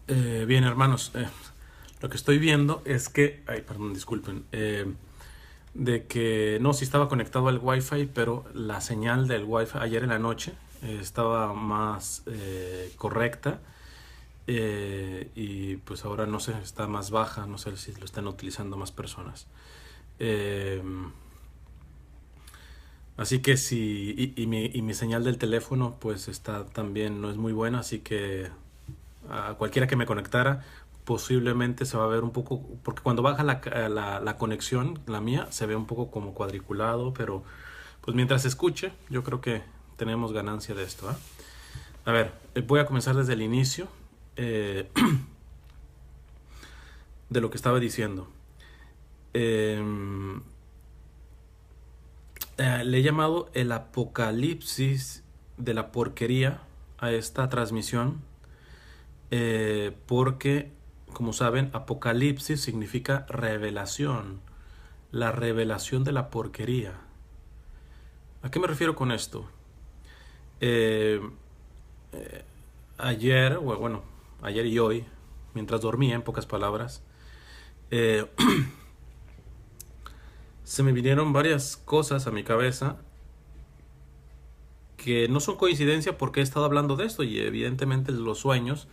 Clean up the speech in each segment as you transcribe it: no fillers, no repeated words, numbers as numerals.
Bien, hermanos, lo que estoy viendo es que, ay, perdón, disculpen, de que no, sí estaba conectado al Wi-Fi, pero la señal del Wi-Fi ayer en la noche estaba más correcta y pues ahora no sé, está más baja, no sé si lo están utilizando más personas. Eh, Así que sí, y mi señal del teléfono pues está también, no es muy buena, así que a cualquiera que me conectara, posiblemente se va a ver un poco, porque cuando baja la conexión, la mía, se ve un poco como cuadriculado, pero pues mientras se escuche, yo creo que tenemos ganancia de esto. A ver, voy a comenzar desde el inicio eh, de lo que estaba diciendo. Eh, Le he llamado el apocalipsis de la porquería a esta transmisión porque, como saben, apocalipsis significa revelación, la revelación de la porquería. ¿A qué me refiero con esto? Eh, Ayer, bueno, ayer y hoy, mientras dormía, en pocas palabras, eh, se me vinieron varias cosas a mi cabeza que no son coincidencia porque he estado hablando de esto y evidentemente los sueños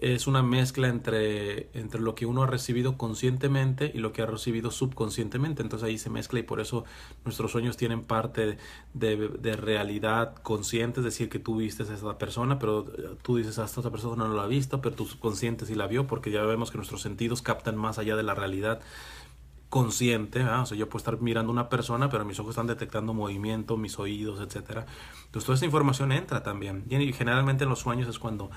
es una mezcla entre lo que uno ha recibido conscientemente y lo que ha recibido subconscientemente. Entonces ahí se mezcla y por eso nuestros sueños tienen parte de realidad consciente, es decir, que tú viste a esa persona, pero tú dices, hasta esa persona no la ha visto, pero tu subconsciente sí la vio, porque ya vemos que nuestros sentidos captan más allá de la realidad consciente, ¿verdad? O sea, yo puedo estar mirando a una persona, pero mis ojos están detectando movimiento, mis oídos, etcétera. Entonces toda esa información entra también. Y generalmente en los sueños es cuando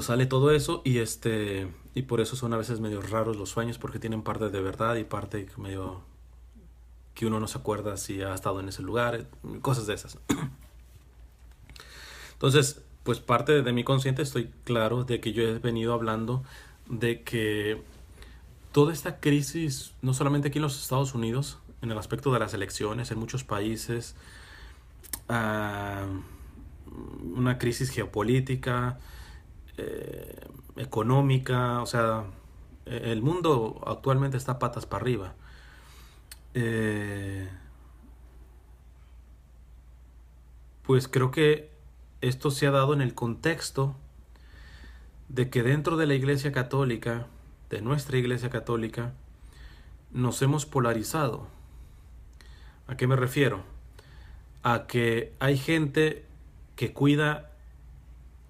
sale todo eso y por eso son a veces medio raros los sueños porque tienen parte de verdad y parte medio que uno no se acuerda si ha estado en ese lugar, cosas de esas. Entonces, pues parte de mi consciente estoy claro de que yo he venido hablando de que toda esta crisis, no solamente aquí en los Estados Unidos, en el aspecto de las elecciones, en muchos países, uh, una crisis geopolítica, económica, o sea, el mundo actualmente está patas para arriba. Eh, pues creo que esto se ha dado en el contexto de que dentro de la Iglesia Católica, de nuestra Iglesia Católica, nos hemos polarizado. ¿A qué me refiero? A que hay gente que cuida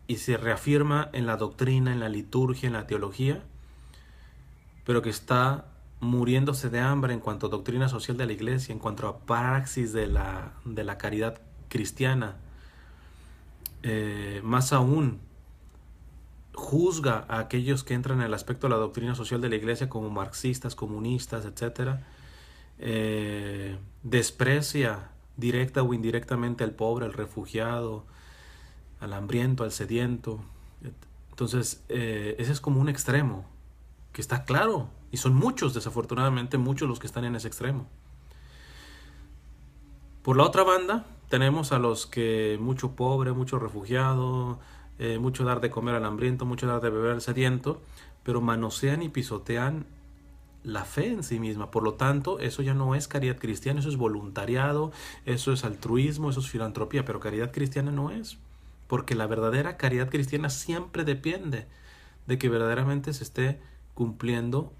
y se reafirma en la doctrina, en la liturgia, en la teología, pero que está muriéndose de hambre en cuanto a doctrina social de la iglesia, en cuanto a praxis de la caridad cristiana. Más aún, juzga a aquellos que entran en el aspecto de la doctrina social de la iglesia como marxistas, comunistas, etc. Desprecia directa o indirectamente al pobre, al refugiado, al hambriento, al sediento. Entonces, ese es como un extremo que está claro, y son muchos, desafortunadamente, muchos los que están en ese extremo. Por la otra banda, tenemos a los que mucho pobre, mucho refugiado, mucho dar de comer al hambriento, mucho dar de beber al sediento, pero manosean y pisotean la fe en sí misma. Por lo tanto, eso ya no es caridad cristiana, eso es voluntariado, eso es altruismo, eso es filantropía, pero caridad cristiana no es. Porque la verdadera caridad cristiana siempre depende de que verdaderamente se esté cumpliendo,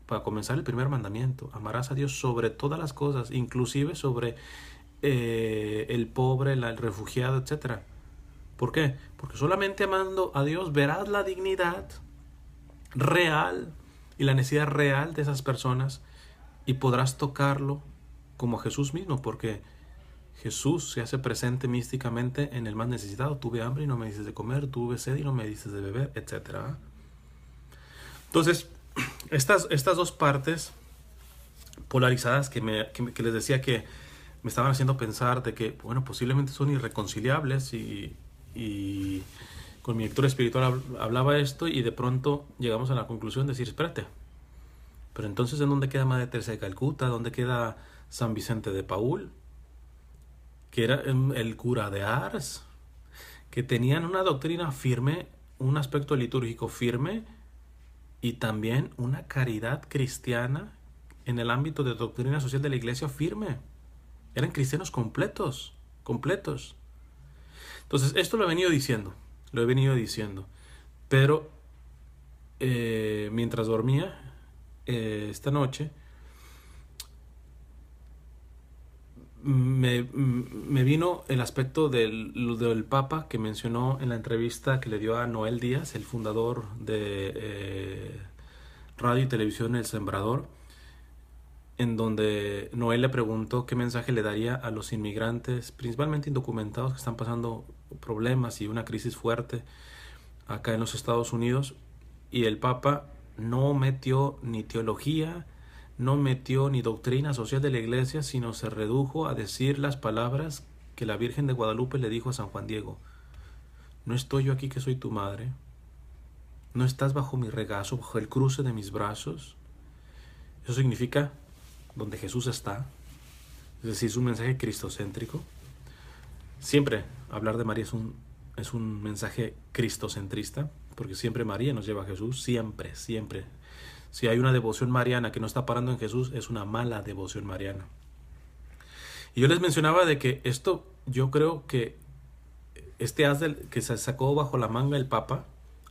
para comenzar, el primer mandamiento: amarás a Dios sobre todas las cosas, inclusive sobre el pobre, el refugiado, etcétera. ¿Por qué? Porque solamente amando a Dios verás la dignidad real y la necesidad real de esas personas y podrás tocarlo como a Jesús mismo, porque Jesús se hace presente místicamente en el más necesitado. Tuve hambre y no me dices de comer, tuve sed y no me dices de beber, etcétera. Entonces, estas dos partes polarizadas que les decía que me estaban haciendo pensar de que, bueno, posiblemente son irreconciliables y con mi lectura espiritual hablaba esto y de pronto llegamos a la conclusión de decir, espérate, pero entonces ¿en dónde queda Madre Teresa de Calcuta? ¿Dónde queda San Vicente de Paúl? Que era el cura de Ars, que tenían una doctrina firme, un aspecto litúrgico firme y también una caridad cristiana en el ámbito de doctrina social de la iglesia firme. Eran cristianos completos, completos. Entonces, esto lo he venido diciendo, pero mientras dormía esta noche, me vino el aspecto del Papa que mencionó en la entrevista que le dio a Noel Díaz, el fundador de radio y televisión El Sembrador, en donde Noel le preguntó qué mensaje le daría a los inmigrantes, principalmente indocumentados, que están pasando problemas y una crisis fuerte acá en los Estados Unidos. Y el Papa no metió ni teología, no metió ni doctrina social de la iglesia, sino se redujo a decir las palabras que la Virgen de Guadalupe le dijo a San Juan Diego. No estoy yo aquí que soy tu madre, no estás bajo mi regazo, bajo el cruce de mis brazos. Eso significa donde Jesús está, es decir, es un mensaje cristocéntrico. Siempre hablar de María es un mensaje cristocentrista, porque siempre María nos lleva a Jesús, siempre, siempre. Si hay una devoción mariana que no está parando en Jesús, es una mala devoción mariana. Y yo les mencionaba de que esto, yo creo que este as que se sacó bajo la manga el Papa,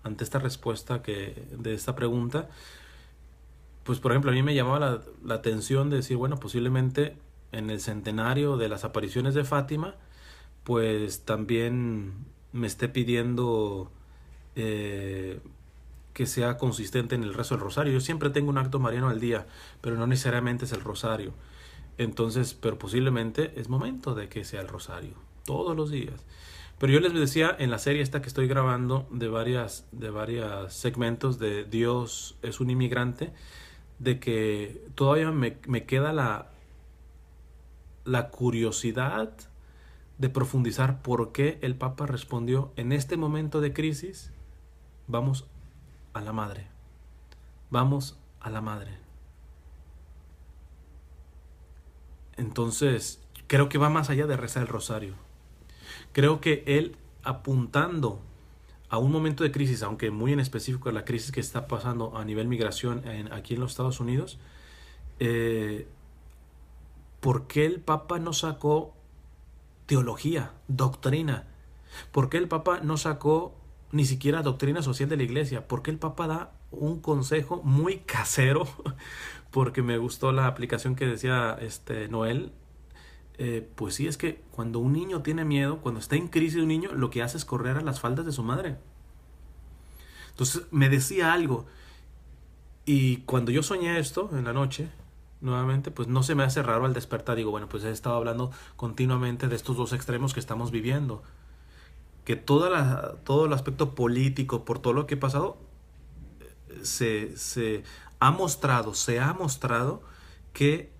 ante esta respuesta de esta pregunta, pues por ejemplo a mí me llamaba la atención de decir, bueno, posiblemente en el centenario de las apariciones de Fátima, pues también me esté pidiendo que sea consistente en el rezo del rosario. Yo siempre tengo un acto mariano al día, pero no necesariamente es el rosario. Entonces, pero posiblemente es momento de que sea el rosario, todos los días. Pero yo les decía en la serie esta que estoy grabando de varias segmentos de Dios es un inmigrante, de que todavía me queda la curiosidad de profundizar por qué el Papa respondió en este momento de crisis, vamos a la madre, vamos a la madre. Entonces, creo que va más allá de rezar el rosario. Creo que él, apuntando a un momento de crisis, aunque muy en específico la crisis que está pasando a nivel migración aquí en los Estados Unidos, ¿por qué el Papa no sacó teología, doctrina? ¿Por qué el Papa no sacó ni siquiera doctrina social de la iglesia? ¿Por qué el Papa da un consejo muy casero? Porque me gustó la aplicación que decía Noel. Pues sí, es que cuando un niño tiene miedo, cuando está en crisis un niño, lo que hace es correr a las faldas de su madre. Entonces me decía algo, y cuando yo soñé esto en la noche, nuevamente, pues no se me hace raro al despertar. Digo, bueno, pues he estado hablando continuamente de estos dos extremos que estamos viviendo, que todo el aspecto político, por todo lo que ha pasado, se ha mostrado que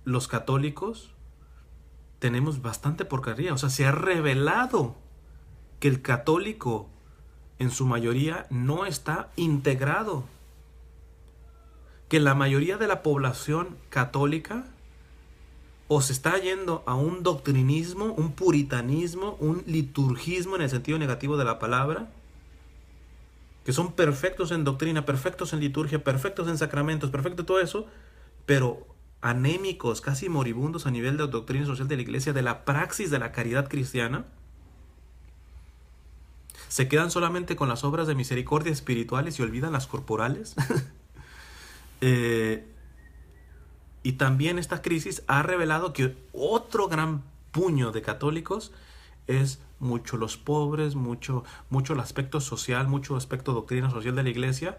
los católicos tenemos bastante porquería. O sea, se ha revelado que el católico en su mayoría no está integrado, que la mayoría de la población católica o se está yendo a un doctrinismo, un puritanismo, un liturgismo en el sentido negativo de la palabra, que son perfectos en doctrina, perfectos en liturgia, perfectos en sacramentos, perfecto en todo eso, pero anémicos, casi moribundos a nivel de doctrina social de la iglesia, de la praxis de la caridad cristiana. Se quedan solamente con las obras de misericordia espirituales y olvidan las corporales. Y también esta crisis ha revelado que otro gran puño de católicos es mucho los pobres, mucho el aspecto social, mucho aspecto doctrina social de la iglesia,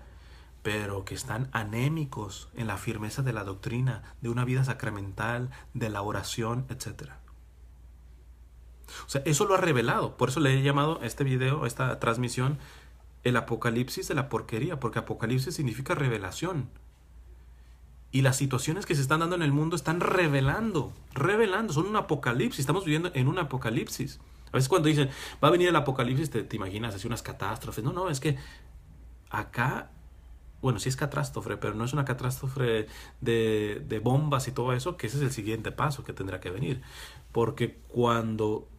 pero que están anémicos en la firmeza de la doctrina, de una vida sacramental, de la oración, etc. O sea, eso lo ha revelado. Por eso le he llamado a este video, a esta transmisión, el apocalipsis de la porquería, porque apocalipsis significa revelación. Y las situaciones que se están dando en el mundo están revelando, son un apocalipsis, estamos viviendo en un apocalipsis. A veces cuando dicen, va a venir el apocalipsis, te imaginas así unas catástrofes. No, es que acá, bueno, sí es catástrofe, pero no es una catástrofe de bombas y todo eso, que ese es el siguiente paso que tendrá que venir. Porque cuando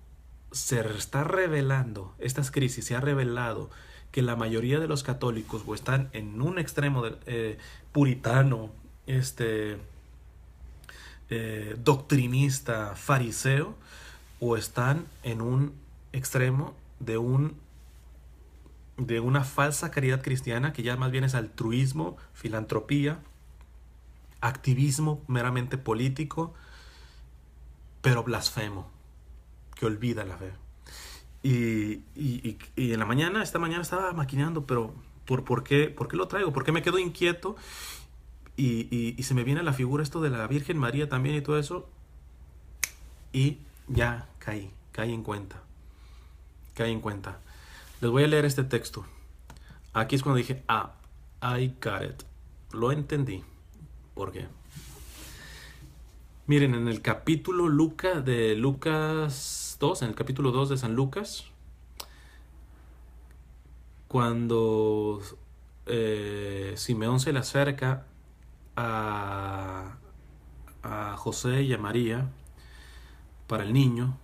se está revelando, estas crisis se ha revelado que la mayoría de los católicos o están en un extremo puritano, doctrinista, fariseo, o están en un extremo de una falsa caridad cristiana que ya más bien es altruismo, filantropía, activismo meramente político, pero blasfemo, que olvida la fe. Y en la mañana, esta mañana estaba maquinando, pero ¿por qué lo traigo? ¿Por qué me quedo inquieto? Y se me viene a la figura esto de la Virgen María también y todo eso. Y ya caí en cuenta. Caí en cuenta. Les voy a leer este texto. Aquí es cuando dije, I got it. Lo entendí. ¿Por qué? Miren, en el capítulo de Lucas 2, en el capítulo 2 de San Lucas, cuando Simeón se le acerca a José y a María para el niño,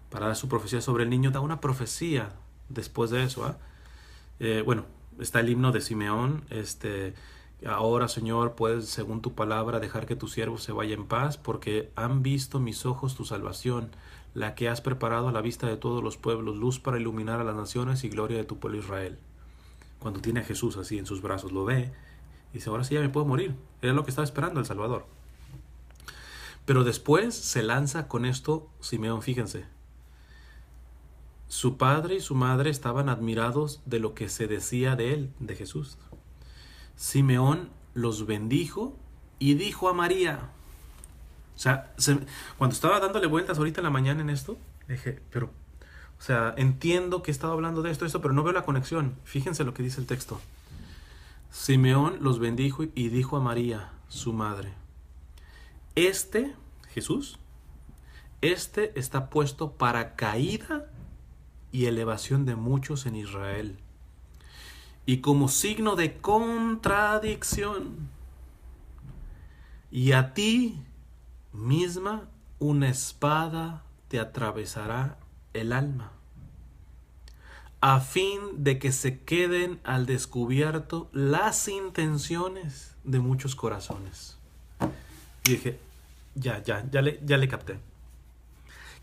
para dar su profecía sobre el niño, da una profecía después de eso. Bueno, está el himno de Simeón, ahora, Señor, puedes, según tu palabra, dejar que tu siervo se vaya en paz, porque han visto mis ojos tu salvación, la que has preparado a la vista de todos los pueblos, luz para iluminar a las naciones y gloria de tu pueblo Israel. Cuando tiene a Jesús así en sus brazos, lo ve y dice, ahora sí ya me puedo morir. Era lo que estaba esperando el Salvador. Pero después se lanza con esto Simeón, fíjense. Su padre y su madre estaban admirados de lo que se decía de él, de Jesús. Simeón los bendijo y dijo a María. O sea, cuando estaba dándole vueltas ahorita en la mañana en esto, dije, pero, o sea, entiendo que he estado hablando de esto, pero no veo la conexión. Fíjense lo que dice el texto. Simeón los bendijo y dijo a María, su madre, Jesús, está puesto para caída y elevación de muchos en Israel, y como signo de contradicción, y a ti misma una espada te atravesará el alma, a fin de que se queden al descubierto las intenciones de muchos corazones. Y dije, ya le capté.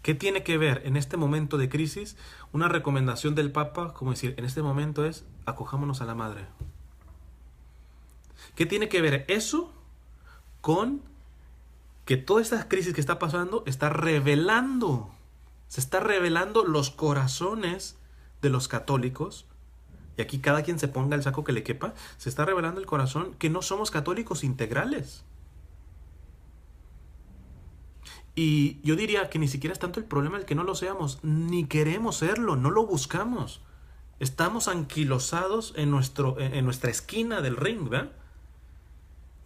¿Qué tiene que ver en este momento de crisis? Una recomendación del Papa, como decir, en este momento es, acojámonos a la Madre. ¿Qué tiene que ver eso con que toda esta crisis que está pasando está revelando, se está revelando los corazones de los católicos? Y aquí cada quien se ponga el saco que le quepa. Se está revelando el corazón que no somos católicos integrales. Y yo diría que ni siquiera es tanto el problema el que no lo seamos, ni queremos serlo, no lo buscamos. Estamos anquilosados en nuestra esquina del ring, ¿verdad?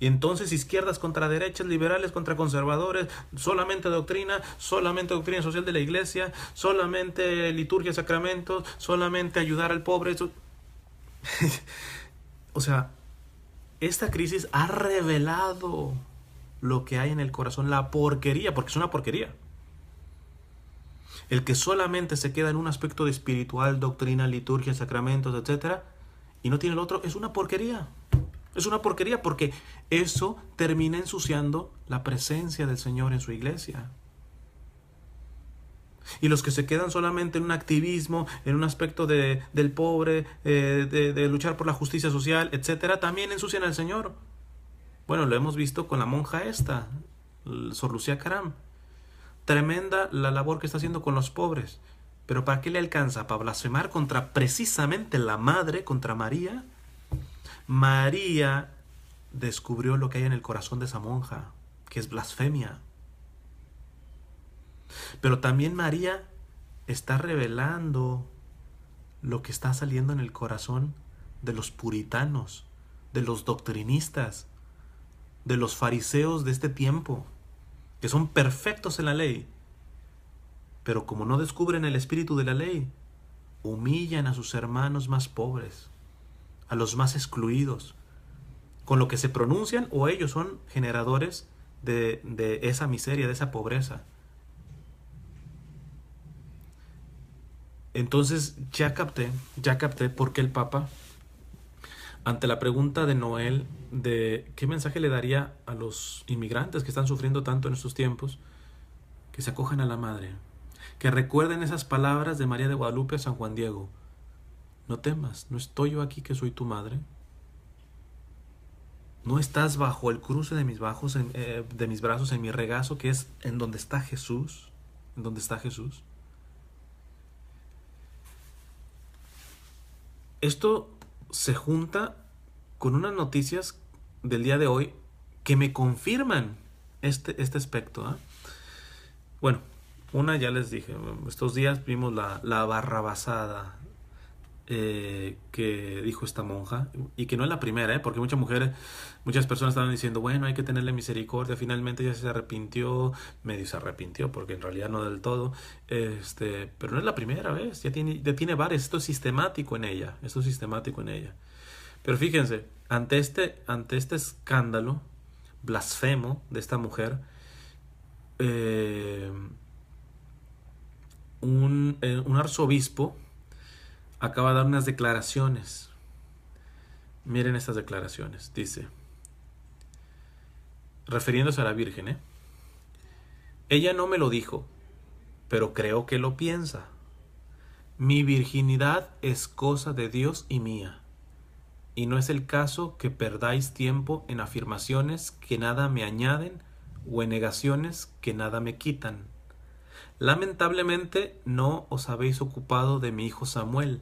Y entonces izquierdas contra derechas, liberales contra conservadores, solamente doctrina social de la iglesia, solamente liturgia, sacramentos, solamente ayudar al pobre. O sea, esta crisis ha revelado lo que hay en el corazón, la porquería, porque es una porquería. El que solamente se queda en un aspecto de espiritual, doctrina, liturgia, sacramentos, etc., y no tiene el otro, es una porquería. Es una porquería porque eso termina ensuciando la presencia del Señor en su iglesia. Y los que se quedan solamente en un activismo, en un aspecto del pobre, de luchar por la justicia social, etc., también ensucian al Señor. Bueno, lo hemos visto con la monja esta, Sor Lucía Caram. Tremenda la labor que está haciendo con los pobres. Pero ¿para qué le alcanza? Para blasfemar contra precisamente la madre, contra María. María descubrió lo que hay en el corazón de esa monja, que es blasfemia. Pero también María está revelando lo que está saliendo en el corazón de los puritanos, de los doctrinistas, de los fariseos de este tiempo, que son perfectos en la ley, pero como no descubren el espíritu de la ley, humillan a sus hermanos más pobres, a los más excluidos, con lo que se pronuncian, o ellos son generadores de esa miseria, de esa pobreza. Entonces ya capté por qué el Papa, ante la pregunta de Noel de qué mensaje le daría a los inmigrantes que están sufriendo tanto en estos tiempos, que se acojan a la Madre, que recuerden esas palabras de María de Guadalupe a San Juan Diego: no temas, ¿no estoy yo aquí que soy tu madre? ¿No estás bajo el cruce de mis de mis brazos, en mi regazo, que es en donde está Jesús? ¿En donde está Jesús? Esto se junta con unas noticias del día de hoy que me confirman este aspecto, ¿eh? Bueno, una ya les dije, estos días vimos la barrabasada que dijo esta monja, y que no es la primera, porque muchas personas estaban diciendo, bueno, hay que tenerle misericordia, finalmente ya se arrepintió, medio se arrepintió, porque en realidad no del todo, pero no es la primera vez, ya tiene varias, esto es sistemático en ella, Pero fíjense, ante este escándalo blasfemo de esta mujer, un arzobispo acaba de dar unas declaraciones. Miren estas declaraciones. Dice, refiriéndose a la Virgen, ella no me lo dijo, pero creo que lo piensa. Mi virginidad es cosa de Dios y mía, y no es el caso que perdáis tiempo en afirmaciones que nada me añaden o en negaciones que nada me quitan. Lamentablemente no os habéis ocupado de mi hijo Samuel,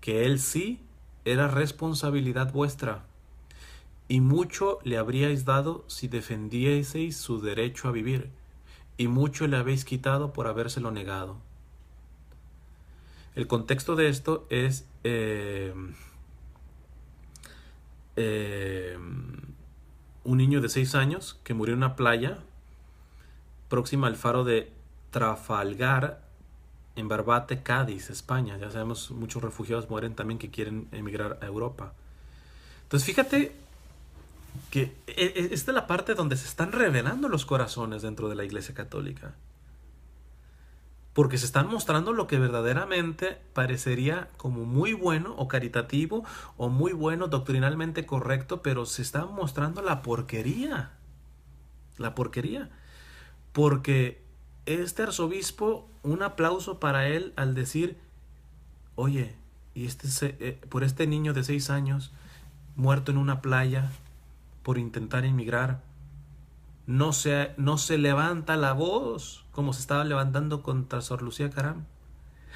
que él sí era responsabilidad vuestra, y mucho le habríais dado si defendieseis su derecho a vivir, y mucho le habéis quitado por habérselo negado. El contexto de esto es un niño de 6 años que murió en una playa próxima al faro de Trafalgar, en Barbate, Cádiz, España. Ya sabemos, muchos refugiados mueren también que quieren emigrar a Europa. Entonces fíjate que esta es la parte donde se están revelando los corazones dentro de la Iglesia Católica. Porque se están mostrando lo que verdaderamente parecería como muy bueno o caritativo o muy bueno, doctrinalmente correcto, pero se está mostrando la porquería. La porquería. Porque este arzobispo, un aplauso para él al decir, oye, y por este niño de 6 años muerto en una playa por intentar emigrar, no se levanta la voz como se estaba levantando contra Sor Lucía Caram.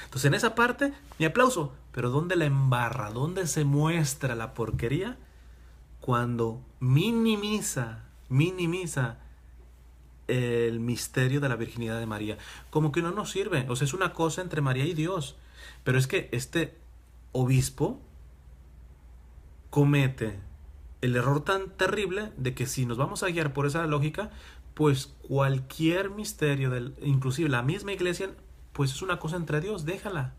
Entonces en esa parte, mi aplauso. Pero ¿dónde la embarra? ¿Dónde se muestra la porquería? Cuando minimiza el misterio de la virginidad de María. Como que no nos sirve. O sea, es una cosa entre María y Dios. Pero es que este obispo comete el error tan terrible de que si nos vamos a guiar por esa lógica, pues cualquier misterio, inclusive la misma iglesia, pues es una cosa entre Dios, déjala.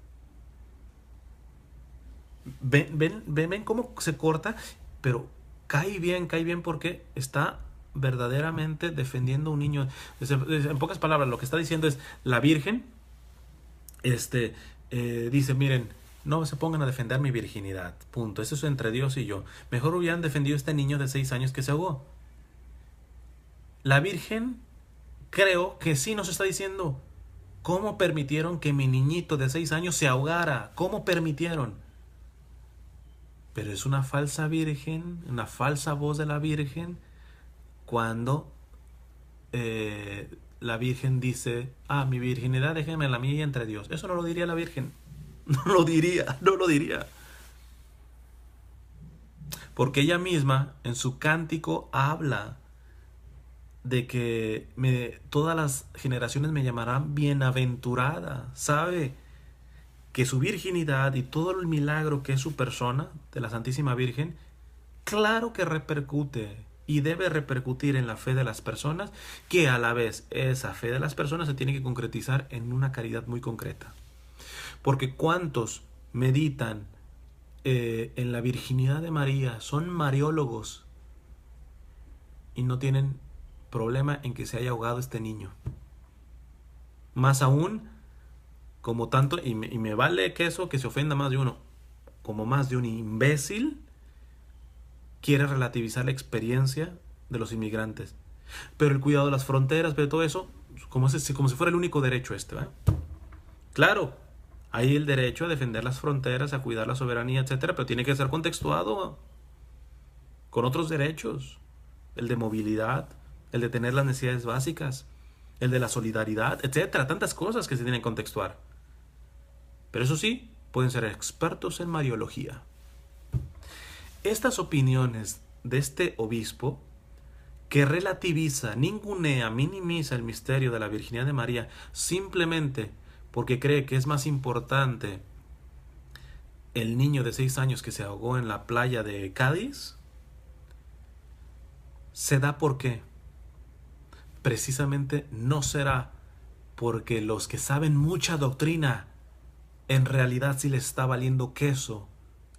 Ven cómo se corta, pero cae bien porque está verdaderamente defendiendo a un niño. En pocas palabras, lo que está diciendo es, la Virgen dice, miren, no se pongan a defender mi virginidad, punto. Eso es entre Dios y yo. Mejor hubieran defendido a este niño de 6 años que se ahogó. La Virgen, creo que sí nos está diciendo, ¿cómo permitieron que mi niñito de 6 años se ahogara? ¿Cómo permitieron? Pero es una falsa virgen, una falsa voz de la Virgen, cuando la Virgen dice, mi virginidad déjenme la mía y entre Dios. Eso no lo diría la Virgen. No lo diría. Porque ella misma en su cántico habla de que todas las generaciones me llamarán bienaventurada. Sabe que su virginidad y todo el milagro que es su persona, de la Santísima Virgen, claro que repercute y debe repercutir en la fe de las personas, que a la vez esa fe de las personas se tiene que concretizar en una caridad muy concreta. Porque ¿cuántos meditan en la virginidad de María? Son mariólogos y no tienen problema en que se haya ahogado este niño. Más aún, como tanto, y me vale que eso, que se ofenda más de uno, como más de un imbécil quiere relativizar la experiencia de los inmigrantes. Pero el cuidado de las fronteras, pero todo eso, como si fuera el único derecho ¿verdad? Claro, hay el derecho a defender las fronteras, a cuidar la soberanía, etcétera, pero tiene que ser contextuado con otros derechos. El de movilidad, el de tener las necesidades básicas, el de la solidaridad, etcétera. Tantas cosas que se tienen que contextuar. Pero eso sí, pueden ser expertos en mariología. Estas opiniones de este obispo, que relativiza, ningunea, minimiza el misterio de la virginidad de María simplemente porque cree que es más importante el niño de 6 años que se ahogó en la playa de Cádiz, se da porque precisamente no será porque los que saben mucha doctrina en realidad sí les está valiendo queso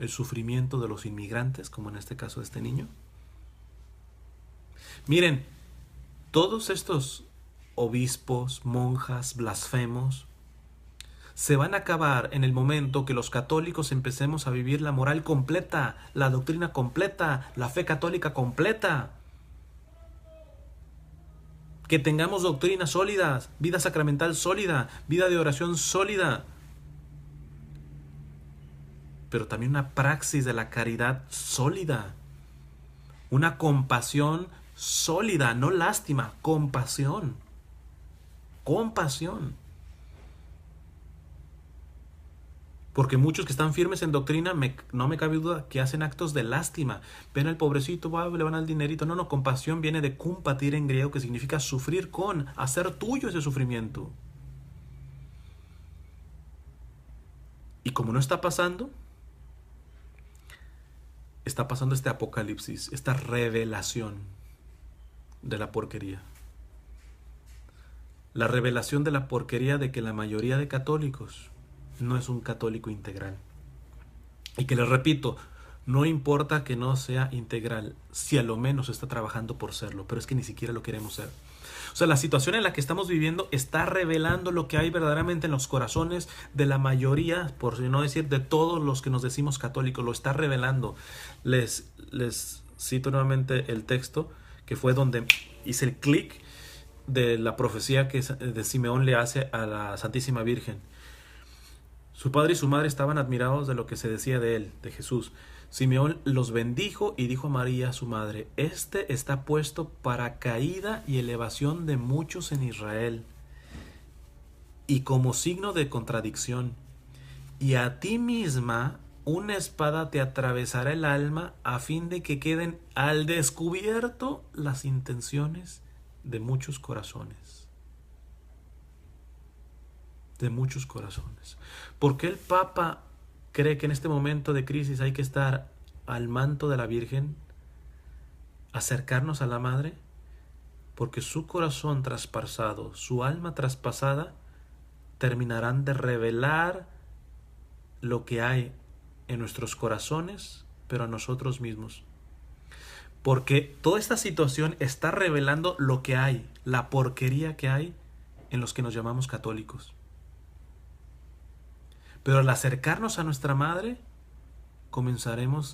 el sufrimiento de los inmigrantes, como en este caso de este niño. Miren, todos estos obispos, monjas, blasfemos, se van a acabar en el momento que los católicos empecemos a vivir la moral completa, la doctrina completa, la fe católica completa. Que tengamos doctrinas sólidas, vida sacramental sólida, vida de oración sólida, pero también una praxis de la caridad sólida, una compasión sólida, no lástima, compasión, compasión. Porque muchos que están firmes en doctrina, no me cabe duda que hacen actos de lástima. Ven al pobrecito, le van al dinerito. No, compasión viene de compatir en griego, que significa sufrir con, hacer tuyo ese sufrimiento. Y como no está pasando este apocalipsis, esta revelación de la porquería. La revelación de la porquería de que la mayoría de católicos no es un católico integral. Y que les repito, no importa que no sea integral, si a lo menos está trabajando por serlo, pero es que ni siquiera lo queremos ser. O sea, la situación en la que estamos viviendo está revelando lo que hay verdaderamente en los corazones de la mayoría, por no decir de todos los que nos decimos católicos, lo está revelando. Les cito nuevamente el texto, que fue donde hice el clic de la profecía que de Simeón le hace a la Santísima Virgen. Su padre y su madre estaban admirados de lo que se decía de él, de Jesús. Simeón los bendijo y dijo a María, su madre: Este está puesto para caída y elevación de muchos en Israel, y como signo de contradicción. Y a ti misma una espada te atravesará el alma, a fin de que queden al descubierto las intenciones de muchos corazones. De muchos corazones. ¿Por qué el Papa cree que en este momento de crisis hay que estar al manto de la Virgen, acercarnos a la Madre? Porque su corazón traspasado, su alma traspasada, terminarán de revelar lo que hay en nuestros corazones, pero a nosotros mismos. Porque toda esta situación está revelando lo que hay, la porquería que hay en los que nos llamamos católicos. Pero al acercarnos a nuestra Madre,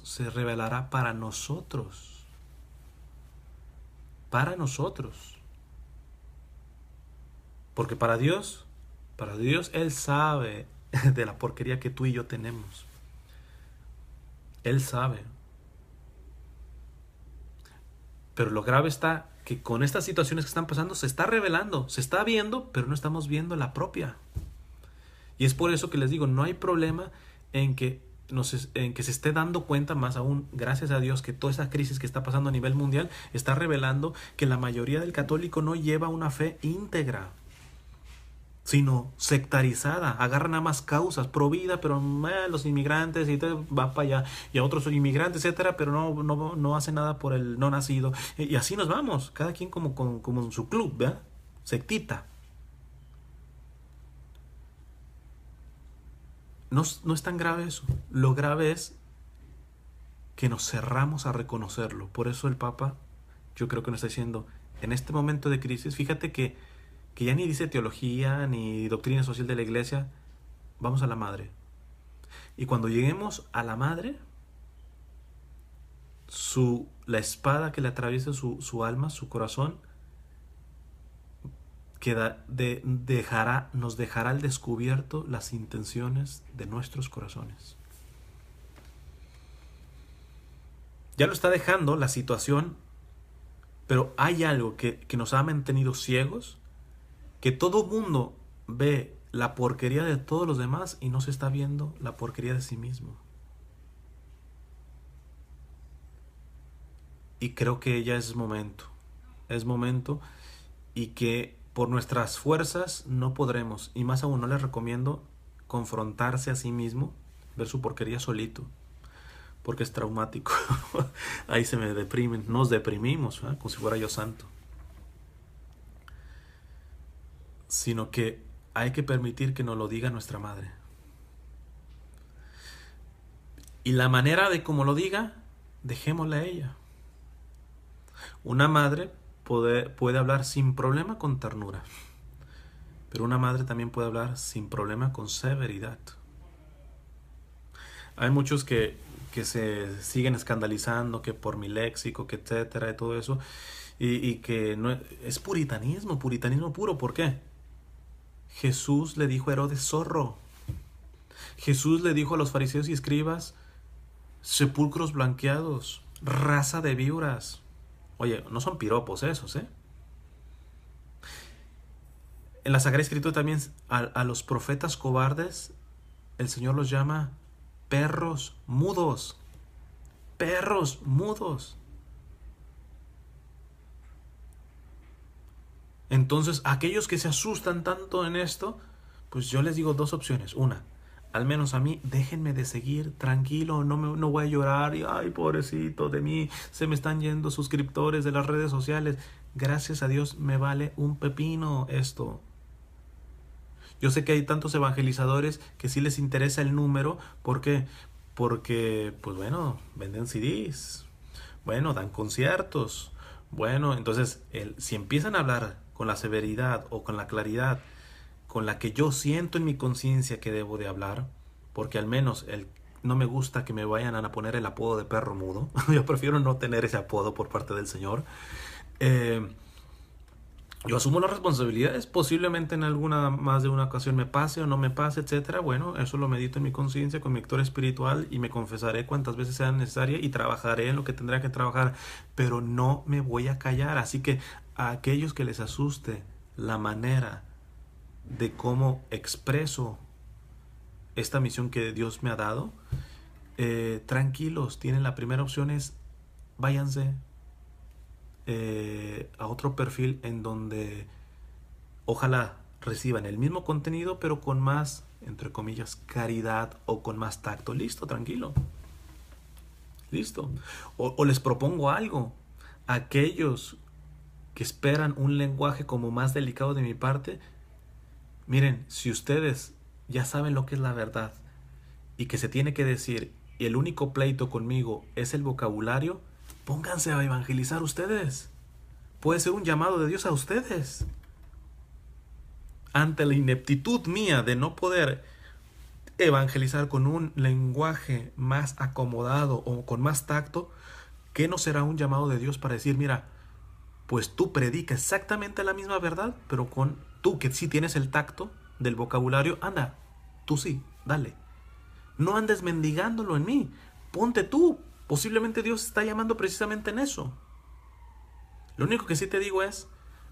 se revelará para nosotros. Para nosotros. Porque para Dios, Él sabe de la porquería que tú y yo tenemos. Él sabe. Pero lo grave está que con estas situaciones que están pasando se está revelando, se está viendo, pero no estamos viendo la propia. Y es por eso que les digo, no hay problema en que se esté dando cuenta, más aún, gracias a Dios, que toda esa crisis que está pasando a nivel mundial está revelando que la mayoría del católico no lleva una fe íntegra, sino sectarizada. Agarran a más causas, pro vida, pero los inmigrantes y va para allá, y a otros inmigrantes, etcétera, pero no hace nada por el no nacido. Y así nos vamos, cada quien como en su club, ¿verdad? Sectita. No es tan grave eso. Lo grave es que nos cerramos a reconocerlo. Por eso el Papa, yo creo que nos está diciendo, en este momento de crisis, fíjate que ya ni dice teología ni doctrina social de la Iglesia, vamos a la madre. Y cuando lleguemos a la madre, la espada que le atraviesa su alma, su corazón, nos dejará al descubierto las intenciones de nuestros corazones. Ya lo está dejando la situación, pero hay algo que nos ha mantenido ciegos, que todo mundo ve la porquería de todos los demás y no se está viendo la porquería de sí mismo. Y creo que ya es momento y que por nuestras fuerzas no podremos, y más aún no les recomiendo confrontarse a sí mismo, ver su porquería solito, porque es traumático. Ahí se me deprimen, nos deprimimos, como si fuera yo santo. Sino que hay que permitir que nos lo diga nuestra madre. Y la manera de cómo lo diga, dejémosla a ella. Una madre puede hablar sin problema con ternura, pero una madre también puede hablar sin problema con severidad. Hay muchos que se siguen escandalizando, que por mi léxico, que etcétera, y todo eso, y que no es puritanismo puro. ¿Por qué? Jesús le dijo a Herodes zorro. Jesús le dijo a los fariseos y escribas sepulcros blanqueados, raza de víboras. Oye, no son piropos esos, ¿eh? En la Sagrada Escritura también a los profetas cobardes el Señor los llama perros mudos. Perros mudos. Entonces, aquellos que se asustan tanto en esto, pues yo les digo dos opciones. Una, al menos a mí, déjenme de seguir, tranquilo, no voy a llorar y ay, pobrecito de mí, se me están yendo suscriptores de las redes sociales. Gracias a Dios me vale un pepino esto. Yo sé que hay tantos evangelizadores que sí les interesa el número. ¿Por qué? Porque, pues bueno, venden CDs, bueno, dan conciertos. Bueno, entonces, si empiezan a hablar con la severidad o con la claridad con la que yo siento en mi conciencia que debo de hablar, porque al menos no me gusta que me vayan a poner el apodo de perro mudo. Yo prefiero no tener ese apodo por parte del Señor. Yo asumo las responsabilidades, posiblemente en alguna más de una ocasión me pase o no me pase, etcétera. Bueno, eso lo medito en mi conciencia con mi actor espiritual y me confesaré cuantas veces sea necesaria y trabajaré en lo que tendrá que trabajar, pero no me voy a callar. Así que a aquellos que les asuste la manera de cómo expreso esta misión que Dios me ha dado, tranquilos, tienen la primera opción es váyanse a otro perfil en donde ojalá reciban el mismo contenido pero con más, entre comillas, caridad o con más tacto. Listo, tranquilo, listo. O les propongo algo, aquellos que esperan un lenguaje como más delicado de mi parte, miren, si ustedes ya saben lo que es la verdad y que se tiene que decir y el único pleito conmigo es el vocabulario, pónganse a evangelizar ustedes. Puede ser un llamado de Dios a ustedes. Ante la ineptitud mía de no poder evangelizar con un lenguaje más acomodado o con más tacto, ¿qué no será un llamado de Dios para decir, mira, pues tú predica exactamente la misma verdad, pero con tú que sí tienes el tacto del vocabulario, anda, tú sí, dale. No andes mendigándolo en mí, ponte tú. Posiblemente Dios está llamando precisamente en eso. Lo único que sí te digo es,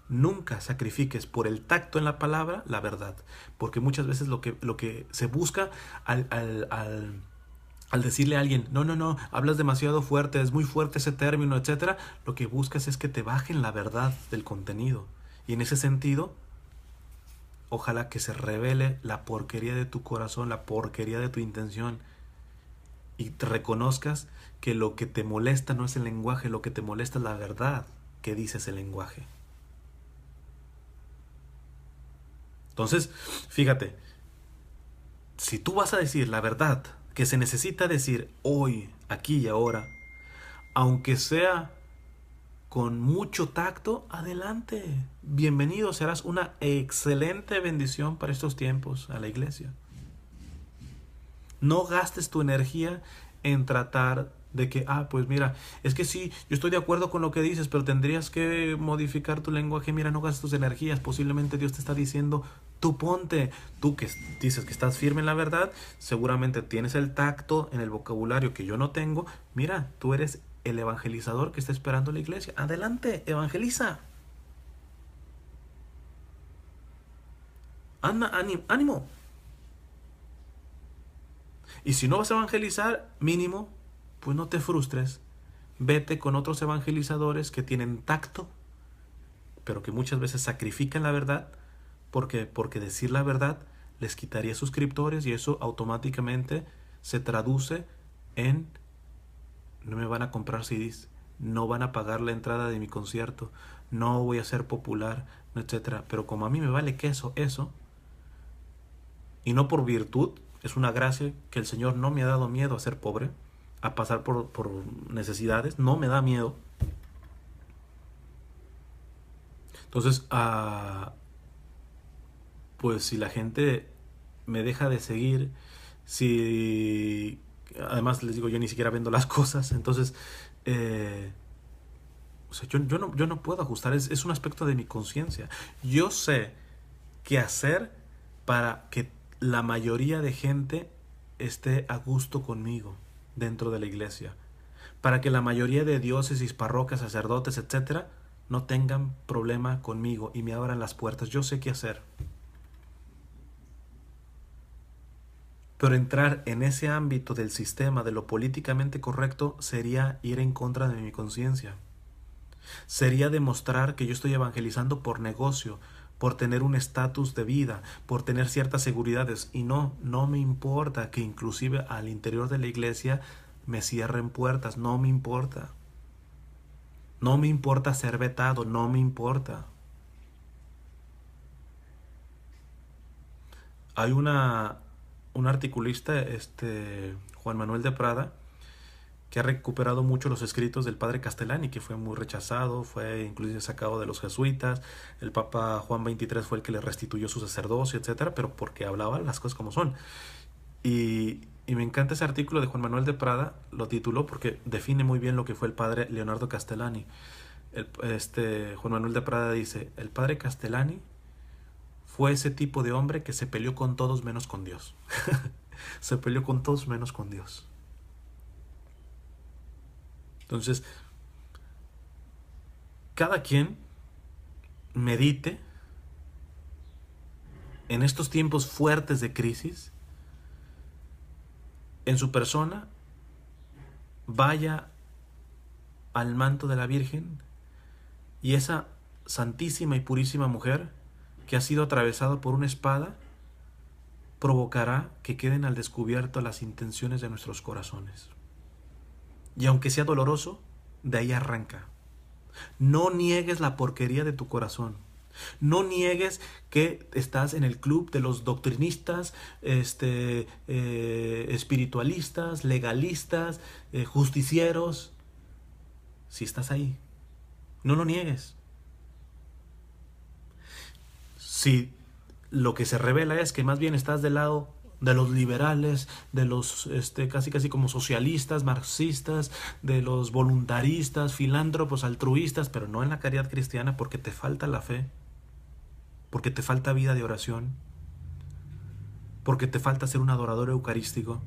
nunca sacrifiques por el tacto en la palabra la verdad, porque muchas veces lo que se busca al decirle a alguien, no, hablas demasiado fuerte, es muy fuerte ese término, etcétera, lo que buscas es que te bajen la verdad del contenido. Y en ese sentido, ojalá que se revele la porquería de tu corazón, la porquería de tu intención, y te reconozcas que lo que te molesta no es el lenguaje, lo que te molesta es la verdad que dice ese lenguaje. Entonces, fíjate, si tú vas a decir la verdad que se necesita decir hoy, aquí y ahora, aunque sea con mucho tacto, adelante, bienvenido, serás una excelente bendición para estos tiempos a la iglesia. No gastes tu energía en tratar de que, pues mira, es que sí, yo estoy de acuerdo con lo que dices, pero tendrías que modificar tu lenguaje. Mira, no gastes tus energías. Posiblemente Dios te está diciendo, tú ponte, tú que dices que estás firme en la verdad, seguramente tienes el tacto en el vocabulario que yo no tengo. Mira, tú eres el evangelizador que está esperando la iglesia. Adelante, evangeliza. Anda, ánimo. Y si no vas a evangelizar, mínimo, pues no te frustres. Vete con otros evangelizadores que tienen tacto, pero que muchas veces sacrifican la verdad, porque decir la verdad les quitaría suscriptores y eso automáticamente se traduce en no me van a comprar CDs, no van a pagar la entrada de mi concierto, no voy a ser popular, etcétera. Pero como a mí me vale queso eso, y no por virtud, es una gracia que el Señor no me ha dado miedo a ser pobre, a pasar por necesidades, no me da miedo. Entonces, pues si la gente me deja de seguir, si además les digo, yo ni siquiera vendo las cosas, entonces o sea, yo no puedo ajustar, es un aspecto de mi conciencia. Yo sé qué hacer para que la mayoría de gente esté a gusto conmigo dentro de la iglesia, para que la mayoría de diócesis, parroquias, sacerdotes, etcétera, no tengan problema conmigo y me abran las puertas. Yo sé qué hacer. Pero entrar en ese ámbito del sistema, de lo políticamente correcto, sería ir en contra de mi conciencia. Sería demostrar que yo estoy evangelizando por negocio, por tener un estatus de vida, por tener ciertas seguridades. Y no me importa que inclusive al interior de la iglesia me cierren puertas, no me importa. No me importa ser vetado, no me importa. Hay un articulista, Juan Manuel de Prada, que ha recuperado mucho los escritos del padre Castellani, que fue muy rechazado, fue inclusive sacado de los jesuitas. El Papa Juan XXIII fue el que le restituyó su sacerdocio, etcétera, pero porque hablaba las cosas como son. Y me encanta ese artículo de Juan Manuel de Prada, lo tituló porque define muy bien lo que fue el padre Leonardo Castellani. Juan Manuel de Prada dice, el padre Castellani fue ese tipo de hombre que se peleó con todos menos con Dios. Se peleó con todos menos con Dios. Entonces, cada quien medite en estos tiempos fuertes de crisis, en su persona, vaya al manto de la Virgen y esa santísima y purísima mujer que ha sido atravesada por una espada provocará que queden al descubierto las intenciones de nuestros corazones. Y aunque sea doloroso, de ahí arranca. No niegues la porquería de tu corazón. No niegues que estás en el club de los doctrinistas, espiritualistas, legalistas, justicieros. Si estás ahí, no lo niegues. Si lo que se revela es que más bien estás del lado de los liberales, de los casi como socialistas, marxistas, de los voluntaristas, filántropos, altruistas, pero no en la caridad cristiana, porque te falta la fe, porque te falta vida de oración, porque te falta ser un adorador eucarístico.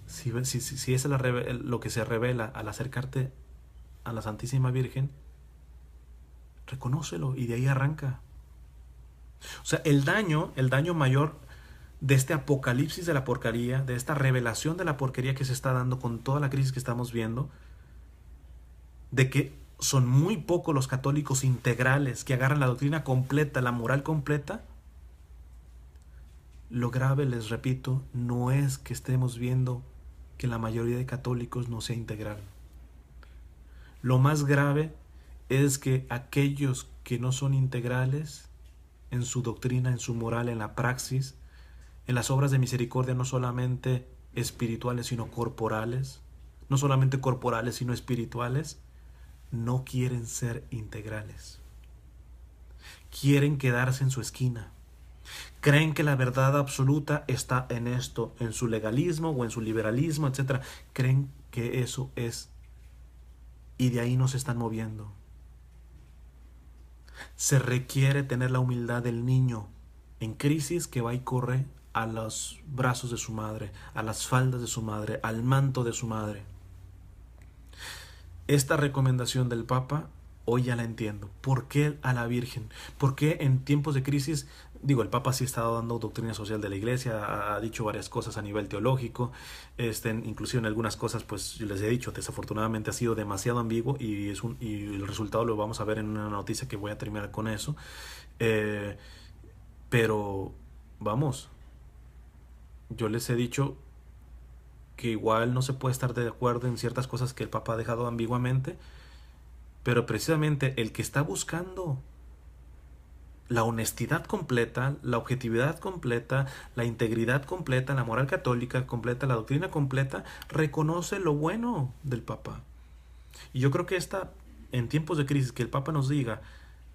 Si es lo que se revela al acercarte a la Santísima Virgen, reconócelo y de ahí arranca. O sea, el daño mayor de este apocalipsis de la porquería, de esta revelación de la porquería que se está dando con toda la crisis que estamos viendo, de que son muy pocos los católicos integrales que agarran la doctrina completa, la moral completa. Lo grave, les repito, no es que estemos viendo que la mayoría de católicos no sea integral. Lo más grave es que aquellos que no son integrales en su doctrina, en su moral, en la praxis, en las obras de misericordia, no solamente espirituales, sino corporales, no solamente corporales, sino espirituales, no quieren ser integrales. Quieren quedarse en su esquina. Creen que la verdad absoluta está en esto, en su legalismo o en su liberalismo, etc. Creen que eso es, y de ahí no se están moviendo. Se requiere tener la humildad del niño en crisis que va y corre a los brazos de su madre, a las faldas de su madre, al manto de su madre. Esta recomendación del Papa hoy ya la entiendo. ¿Por qué a la Virgen? ¿Por qué en tiempos de crisis? Digo, el Papa sí ha estado dando doctrina social de la Iglesia, ha dicho varias cosas a nivel teológico, inclusive en algunas cosas, pues yo les he dicho, desafortunadamente ha sido demasiado ambiguo y el resultado lo vamos a ver en una noticia que voy a terminar con eso. Pero, vamos, yo les he dicho que igual no se puede estar de acuerdo en ciertas cosas que el Papa ha dejado ambiguamente, pero precisamente el que está buscando la honestidad completa, la objetividad completa, la integridad completa, la moral católica completa, la doctrina completa, reconoce lo bueno del Papa. Y yo creo que en tiempos de crisis, que el Papa nos diga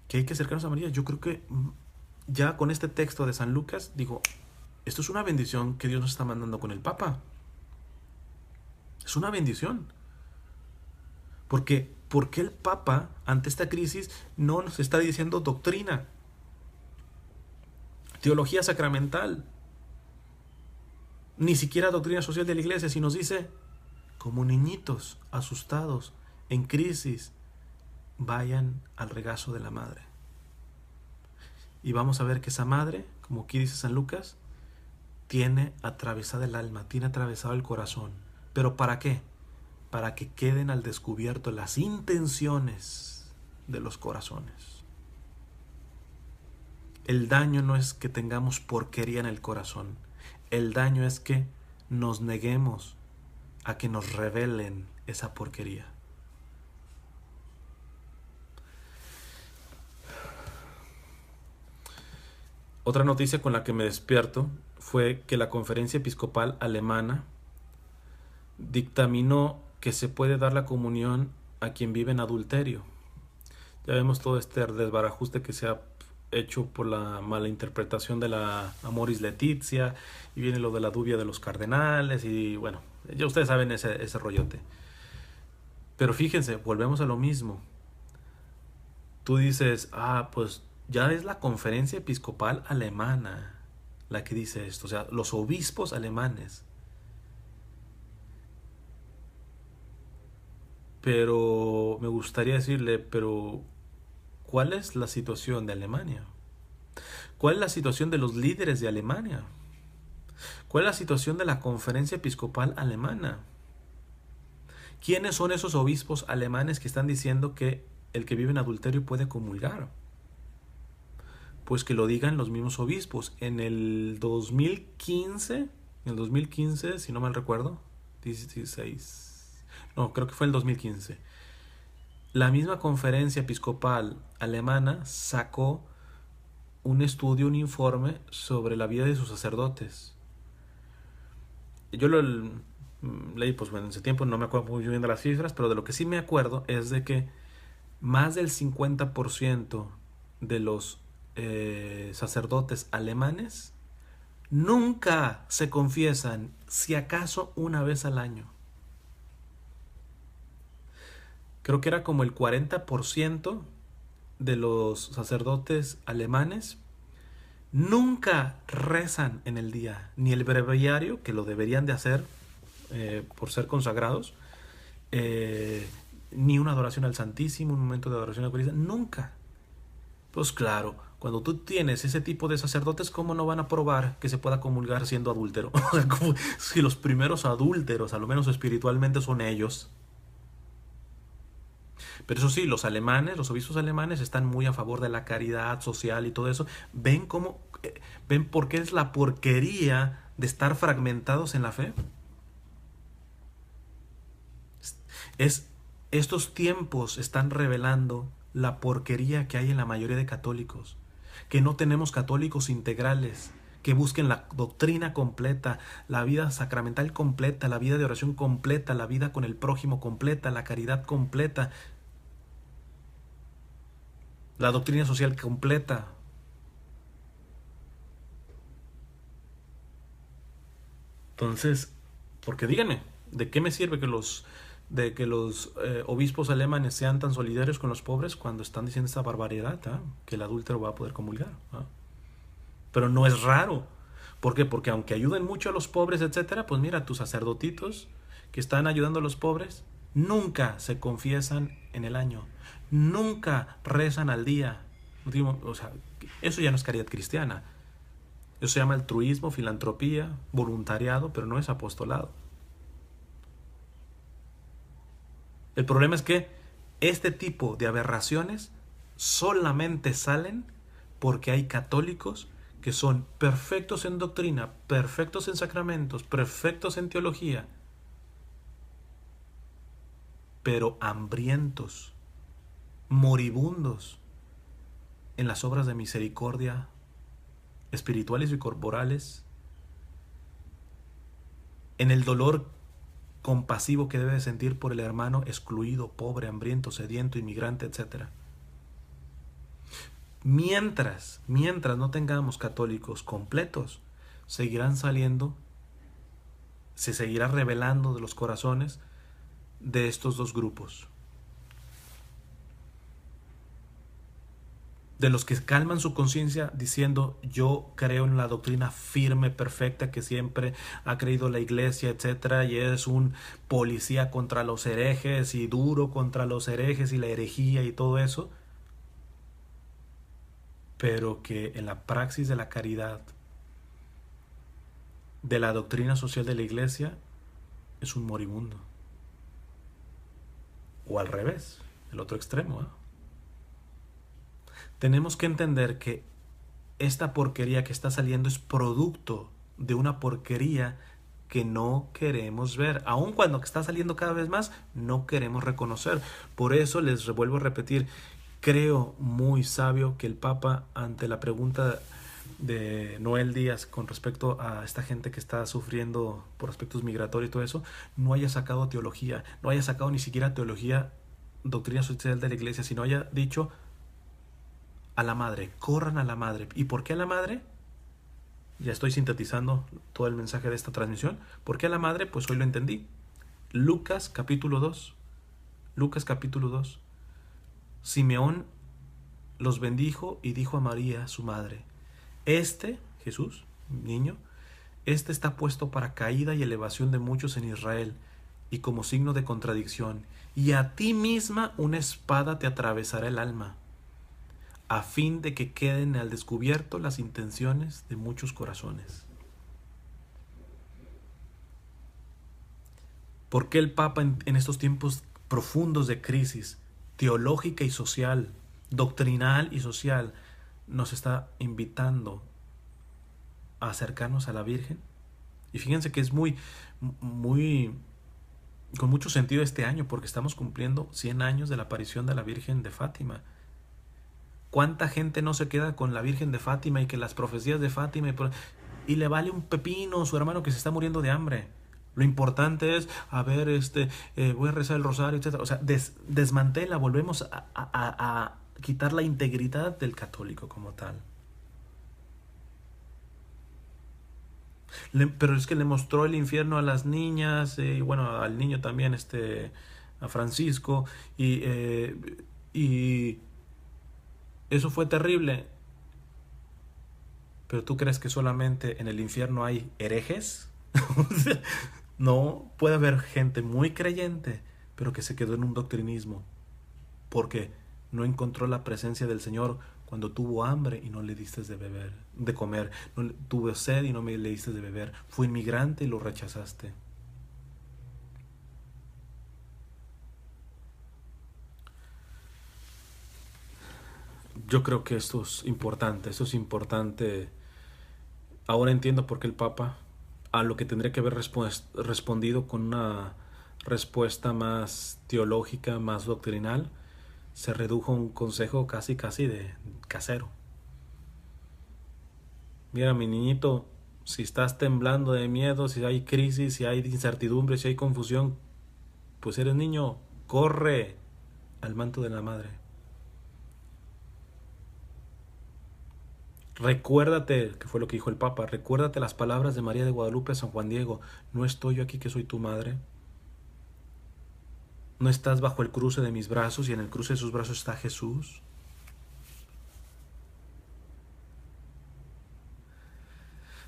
que hay que acercarnos a María, yo creo que ya con este texto de San Lucas, digo, esto es una bendición que Dios nos está mandando con el Papa. Es una bendición. ¿Por qué el Papa, ante esta crisis, no nos está diciendo doctrina, teología sacramental, ni siquiera doctrina social de la Iglesia, sino nos dice, como niñitos asustados, en crisis, vayan al regazo de la madre? Y vamos a ver que esa madre, como aquí dice San Lucas, tiene atravesada el alma, tiene atravesado el corazón. ¿Pero para qué? Para que queden al descubierto las intenciones de los corazones. El daño no es que tengamos porquería en el corazón. El daño es que nos neguemos a que nos revelen esa porquería. Otra noticia con la que me despierto fue que la Conferencia Episcopal Alemana dictaminó que se puede dar la comunión a quien vive en adulterio. Ya vemos todo este desbarajuste que se ha hecho por la mala interpretación de la Amoris Laetitia, y viene lo de la dubia de los cardenales, y bueno, ya ustedes saben ese rollote. Pero fíjense, volvemos a lo mismo. Tú dices, pues ya es la Conferencia Episcopal Alemana la que dice esto, o sea, los obispos alemanes. Pero me gustaría decirle, pero ¿cuál es la situación de Alemania? ¿Cuál es la situación de los líderes de Alemania? ¿Cuál es la situación de la Conferencia Episcopal Alemana? ¿Quiénes son esos obispos alemanes que están diciendo que el que vive en adulterio puede comulgar? Pues que lo digan los mismos obispos. En el 2015, si no mal recuerdo, 16... No, creo que fue el 2015. La misma Conferencia Episcopal Alemana sacó un estudio, un informe sobre la vida de sus sacerdotes. Yo lo leí, pues bueno, en ese tiempo no me acuerdo muy bien de las cifras, pero de lo que sí me acuerdo es de que más del 50% de los sacerdotes alemanes nunca se confiesan, si acaso una vez al año. Creo que era como el 40% de los sacerdotes alemanes nunca rezan en el día, ni el breviario, que lo deberían de hacer por ser consagrados, ni una adoración al Santísimo, un momento de adoración a la Eucaristía, nunca. Pues claro, cuando tú tienes ese tipo de sacerdotes, ¿cómo no van a probar que se pueda comulgar siendo adúltero? Como si los primeros adúlteros, a lo menos espiritualmente, son ellos. Pero eso sí, los obispos alemanes están muy a favor de la caridad social y todo eso. Ven por qué es la porquería de estar fragmentados en la fe. Estos tiempos están revelando la porquería que hay en la mayoría de católicos, que no tenemos católicos integrales, que busquen la doctrina completa, la vida sacramental completa, la vida de oración completa, la vida con el prójimo completa, la caridad completa, la doctrina social completa. Entonces, porque díganme, ¿de qué me sirve que los obispos alemanes sean tan solidarios con los pobres cuando están diciendo esta barbaridad, ¿ah? Que el adúltero va a poder comulgar? ¿Ah? Pero no es raro. ¿Por qué? Porque aunque ayuden mucho a los pobres, etcétera, pues mira, tus sacerdotitos que están ayudando a los pobres nunca se confiesan en el año, nunca rezan al día. O sea, eso ya no es caridad cristiana. Eso se llama altruismo, filantropía, voluntariado, pero no es apostolado. El problema es que este tipo de aberraciones solamente salen porque hay católicos que son perfectos en doctrina, perfectos en sacramentos, perfectos en teología, pero hambrientos, moribundos en las obras de misericordia espirituales y corporales, en el dolor compasivo que debe de sentir por el hermano excluido, pobre, hambriento, sediento, inmigrante, etc. Mientras no tengamos católicos completos, seguirán saliendo, se seguirá revelando de los corazones de estos dos grupos. De los que calman su conciencia diciendo yo creo en la doctrina firme, perfecta que siempre ha creído la iglesia, etcétera, y es un policía contra los herejes y duro contra los herejes y la herejía y todo eso, pero que en la praxis de la caridad, de la doctrina social de la iglesia, es un moribundo. O al revés, el otro extremo, ¿eh? Tenemos que entender que esta porquería que está saliendo es producto de una porquería que no queremos ver. Aun cuando está saliendo cada vez más, no queremos reconocer. Por eso les vuelvo a repetir, creo muy sabio que el Papa, ante la pregunta de Noel Díaz con respecto a esta gente que está sufriendo por aspectos migratorios y todo eso, no haya sacado teología, no haya sacado ni siquiera teología, doctrina social de la iglesia, sino haya dicho a la madre, corran a la madre. ¿Y por qué a la madre? Ya estoy sintetizando todo el mensaje de esta transmisión. ¿Por qué a la madre? Pues hoy lo entendí. Lucas capítulo 2. Lucas capítulo 2. Simeón los bendijo y dijo a María, su madre, Jesús, niño, está puesto para caída y elevación de muchos en Israel, y como signo de contradicción, y a ti misma una espada te atravesará el alma, a fin de que queden al descubierto las intenciones de muchos corazones. ¿Por qué el Papa en estos tiempos profundos de crisis teológica y social, doctrinal y social, nos está invitando a acercarnos a la Virgen? Y fíjense que es muy con mucho sentido este año, porque estamos cumpliendo 100 años de la aparición de la Virgen de Fátima. ¿Cuánta gente no se queda con la Virgen de Fátima y que las profecías de Fátima y le vale un pepino su hermano que se está muriendo de hambre? Lo importante es, voy a rezar el rosario, etc. O sea, desmantela, volvemos a quitar la integridad del católico como tal. Pero es que le mostró el infierno a las niñas, y bueno, al niño también, a Francisco, y eso fue terrible. ¿Pero tú crees que solamente en el infierno hay herejes? No, puede haber gente muy creyente, pero que se quedó en un doctrinismo, porque no encontró la presencia del Señor cuando tuvo hambre y no le diste de beber, de comer, tuvo sed y no me le diste de beber, fue inmigrante y lo rechazaste. Yo creo que esto es importante. Ahora entiendo por qué el Papa, a lo que tendría que haber respondido con una respuesta más teológica, más doctrinal, se redujo a un consejo casi de casero. Mira, mi niñito, si estás temblando de miedo, si hay crisis, si hay incertidumbre, si hay confusión, pues eres niño, corre al manto de la madre. Recuérdate, que fue lo que dijo el Papa, recuérdate las palabras de María de Guadalupe a San Juan Diego. No estoy yo aquí que soy tu madre. No estás bajo el cruce de mis brazos y en el cruce de sus brazos está Jesús.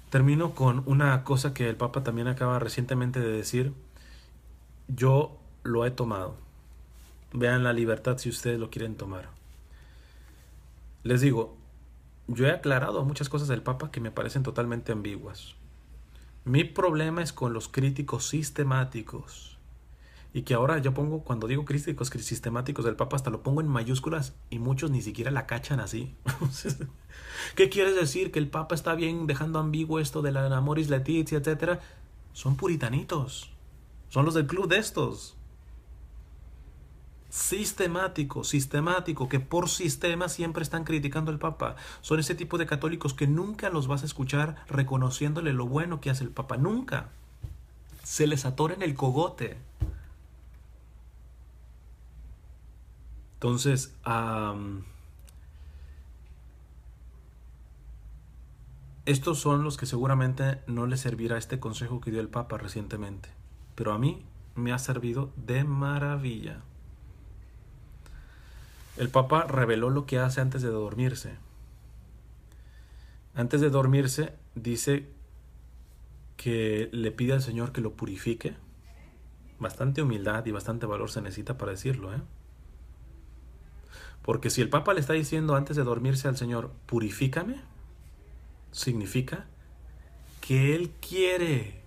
Termino con una cosa que el Papa también acaba recientemente de decir. Yo lo he tomado. Vean la libertad si ustedes lo quieren tomar. Les digo, yo he aclarado muchas cosas del Papa que me parecen totalmente ambiguas. Mi problema es con los críticos sistemáticos. Y que ahora yo pongo, cuando digo críticos sistemáticos del Papa, hasta lo pongo en mayúsculas y muchos ni siquiera la cachan así. ¿Qué quieres decir? ¿Que el Papa está bien dejando ambiguo esto de la Amoris Laetitia, etcétera? Son puritanitos. Son los del club de estos. Sistemático, que por sistema siempre están criticando al Papa. Son ese tipo de católicos que nunca los vas a escuchar reconociéndole lo bueno que hace el Papa. Nunca. Se les atora en el cogote. Entonces, estos son los que seguramente no les servirá este consejo que dio el Papa recientemente. Pero a mí me ha servido de maravilla. El Papa reveló lo que hace antes de dormirse. Antes de dormirse dice que le pide al Señor que lo purifique. Bastante humildad y bastante valor se necesita para decirlo, ¿eh? Porque si el Papa le está diciendo antes de dormirse al Señor, purifícame, significa que Él quiere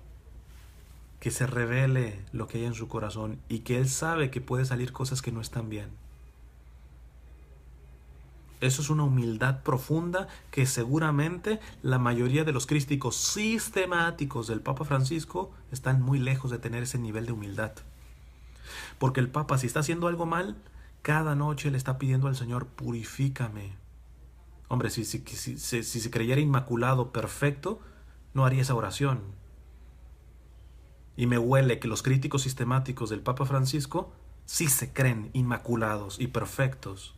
que se revele lo que hay en su corazón y que Él sabe que puede salir cosas que no están bien. Eso es una humildad profunda que seguramente la mayoría de los críticos sistemáticos del Papa Francisco están muy lejos de tener ese nivel de humildad. Porque el Papa, si está haciendo algo mal, cada noche le está pidiendo al Señor, purifícame. Hombre, si se creyera inmaculado, perfecto, no haría esa oración. Y me huele que los críticos sistemáticos del Papa Francisco sí se creen inmaculados y perfectos.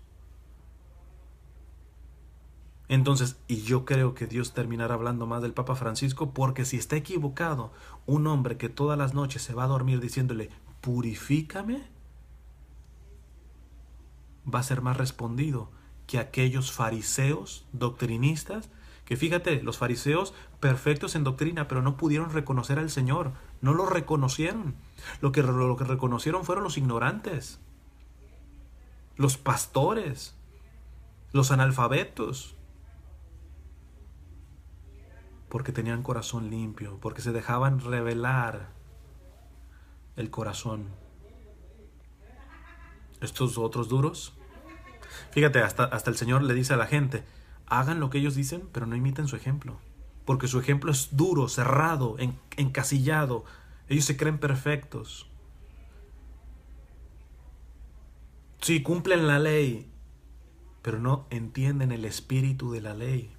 Entonces, y yo creo que Dios terminará hablando más del Papa Francisco, porque si está equivocado un hombre que todas las noches se va a dormir diciéndole, purifícame, va a ser más respondido que aquellos fariseos doctrinistas, que fíjate, los fariseos perfectos en doctrina, pero no pudieron reconocer al Señor, no lo reconocieron. Lo que reconocieron fueron los ignorantes, los pastores, los analfabetos, porque tenían corazón limpio, porque se dejaban revelar el corazón. Estos otros duros, fíjate, hasta el Señor le dice a la gente, hagan lo que ellos dicen, pero no imiten su ejemplo, porque su ejemplo es duro, cerrado, encasillado. Ellos se creen perfectos. Sí, cumplen la ley, pero no entienden el espíritu de la ley.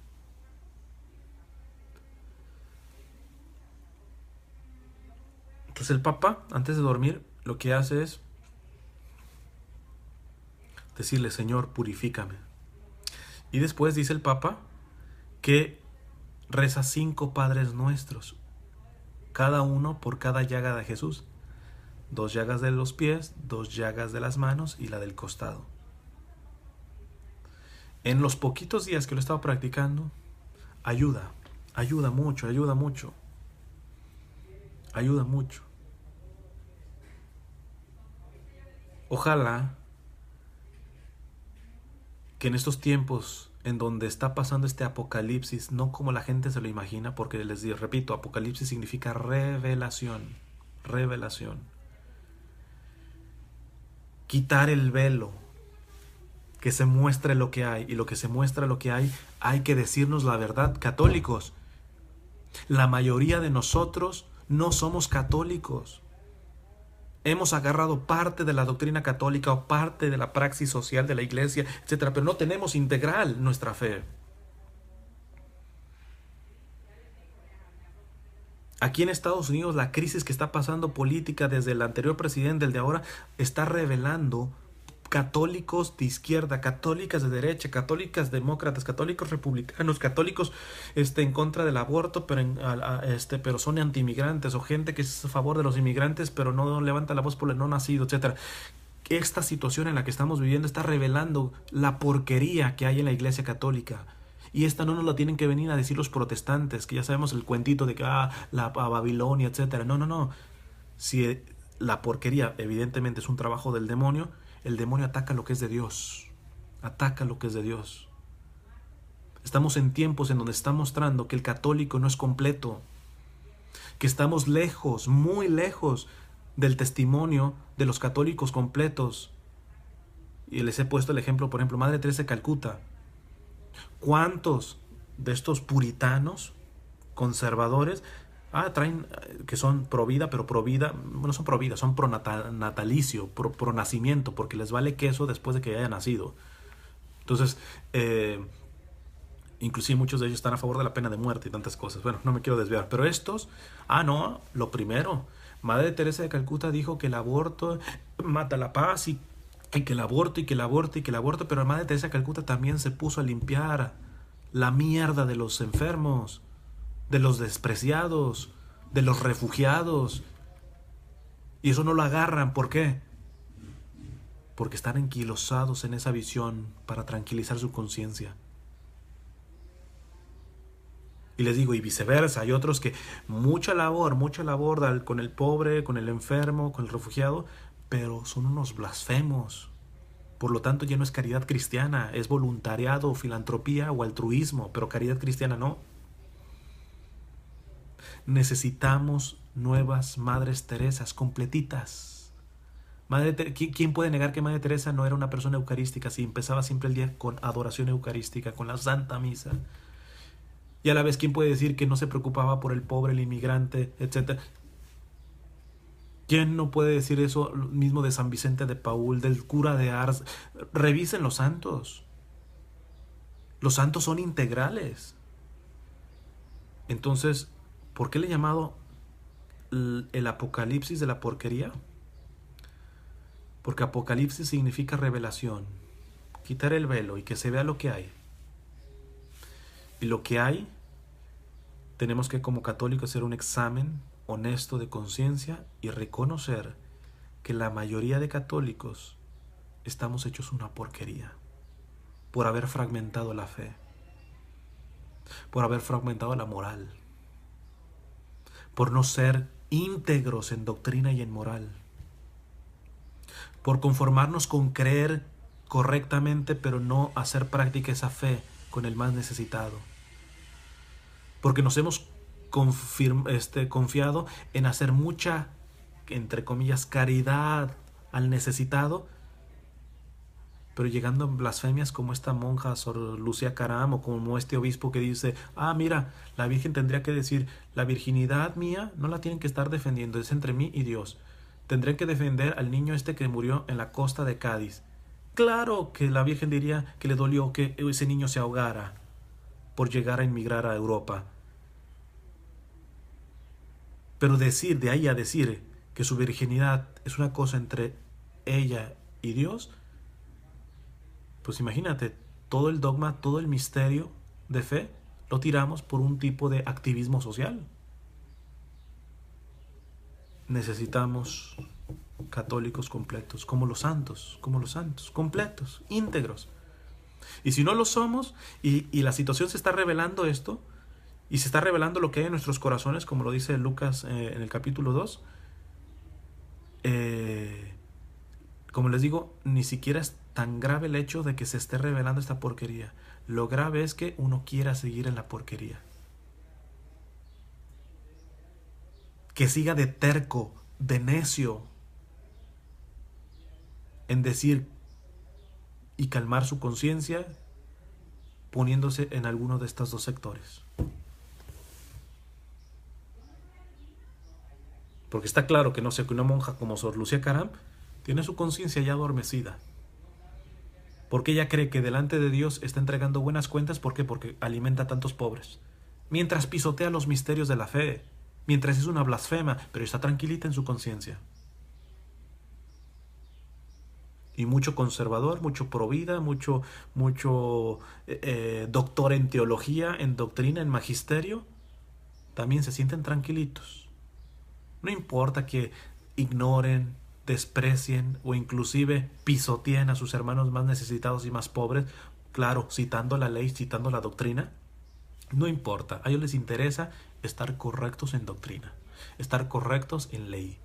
Entonces el Papa, antes de dormir, lo que hace es decirle, Señor, purifícame. Y después dice el Papa que reza 5 Padres Nuestros, cada uno por cada llaga de Jesús. 2 llagas de los pies, 2 llagas de las manos y la del costado. En los poquitos días que lo he estado practicando, ayuda mucho. Ojalá que en estos tiempos en donde está pasando este apocalipsis, no como la gente se lo imagina, porque les digo, repito, apocalipsis significa revelación. Quitar el velo, que se muestre lo que hay, y lo que se muestra lo que hay que decirnos la verdad. Católicos, la mayoría de nosotros no somos católicos. Hemos agarrado parte de la doctrina católica o parte de la praxis social de la iglesia, etcétera, pero no tenemos integral nuestra fe. Aquí en Estados Unidos la crisis que está pasando política desde el anterior presidente, el de ahora, está revelando católicos de izquierda, católicas de derecha, católicas demócratas, católicos republicanos, católicos en contra del aborto, pero son antiinmigrantes, o gente que es a favor de los inmigrantes, pero no levanta la voz por el no nacido, etcétera. Esta situación en la que estamos viviendo está revelando la porquería que hay en la Iglesia Católica. Y esta no nos la tienen que venir a decir los protestantes, que ya sabemos el cuentito de que la Babilonia, etcétera. No. Si la porquería evidentemente es un trabajo del demonio, el demonio ataca lo que es de Dios. Ataca lo que es de Dios. Estamos en tiempos en donde está mostrando que el católico no es completo, que estamos lejos, muy lejos del testimonio de los católicos completos. Y les he puesto el ejemplo, por ejemplo, Madre Teresa de Calcuta. ¿Cuántos de estos puritanos, conservadores, traen que son pro vida, pero pro vida, no son pro vida, son pro natalicio, pro nacimiento, porque les vale queso después de que haya nacido? Entonces, inclusive muchos de ellos están a favor de la pena de muerte y tantas cosas. Bueno, no me quiero desviar, pero estos, no, lo primero, Madre Teresa de Calcuta dijo que el aborto mata la paz y que el aborto, pero Madre Teresa de Calcuta también se puso a limpiar la mierda de los enfermos, de los despreciados, de los refugiados. Y eso no lo agarran. ¿Por qué? Porque están enquilosados en esa visión para tranquilizar su conciencia. Y les digo, y viceversa, hay otros que mucha labor con el pobre, con el enfermo, con el refugiado, pero son unos blasfemos. Por lo tanto, ya no es caridad cristiana, es voluntariado, filantropía o altruismo, pero caridad cristiana no. Necesitamos nuevas Madres Teresas, completitas. ¿Quién puede negar que Madre Teresa no era una persona eucarística si empezaba siempre el día con adoración eucarística, con la Santa Misa? Y a la vez, ¿quién puede decir que no se preocupaba por el pobre, el inmigrante, etcétera? ¿Quién no puede decir eso mismo de San Vicente de Paúl, del cura de Ars? Revisen los santos. Los santos son integrales. Entonces, ¿por qué le he llamado el apocalipsis de la porquería? Porque apocalipsis significa revelación, quitar el velo y que se vea lo que hay. Y lo que hay, tenemos que como católicos hacer un examen honesto de conciencia y reconocer que la mayoría de católicos estamos hechos una porquería por haber fragmentado la fe, por haber fragmentado la moral, por no ser íntegros en doctrina y en moral, por conformarnos con creer correctamente pero no hacer práctica esa fe con el más necesitado, porque nos hemos confiado en hacer mucha, entre comillas, caridad al necesitado, pero llegando a blasfemias como esta monja Sor Lucía Caram, o como este obispo que dice, mira, la Virgen tendría que decir, la virginidad mía no la tienen que estar defendiendo, es entre mí y Dios. Tendré que defender al niño que murió en la costa de Cádiz. Claro que la Virgen diría que le dolió que ese niño se ahogara por llegar a inmigrar a Europa. Pero de ahí a decir que su virginidad es una cosa entre ella y Dios, pues imagínate, todo el dogma, todo el misterio de fe, lo tiramos por un tipo de activismo social. Necesitamos católicos completos, como los santos, completos, íntegros. Y si no lo somos, y la situación se está revelando esto, y se está revelando lo que hay en nuestros corazones, como lo dice Lucas en el capítulo 2, como les digo, ni siquiera es tan grave el hecho de que se esté revelando esta porquería. Lo grave es que uno quiera seguir en la porquería. Que siga de terco, de necio, en decir y calmar su conciencia poniéndose en alguno de estos dos sectores. Porque está claro que no sé, que una monja como Sor Lucía Caram tiene su conciencia ya adormecida. Porque ella cree que delante de Dios está entregando buenas cuentas. ¿Por qué? Porque alimenta a tantos pobres. Mientras pisotea los misterios de la fe. Mientras es una blasfema, pero está tranquilita en su conciencia. Y mucho conservador, mucho provida, mucho doctor en teología, en doctrina, en magisterio, también se sienten tranquilitos. No importa que ignoren, desprecien o inclusive pisoteen a sus hermanos más necesitados y más pobres, claro, citando la ley, citando la doctrina. No importa, a ellos les interesa estar correctos en doctrina, estar correctos en ley.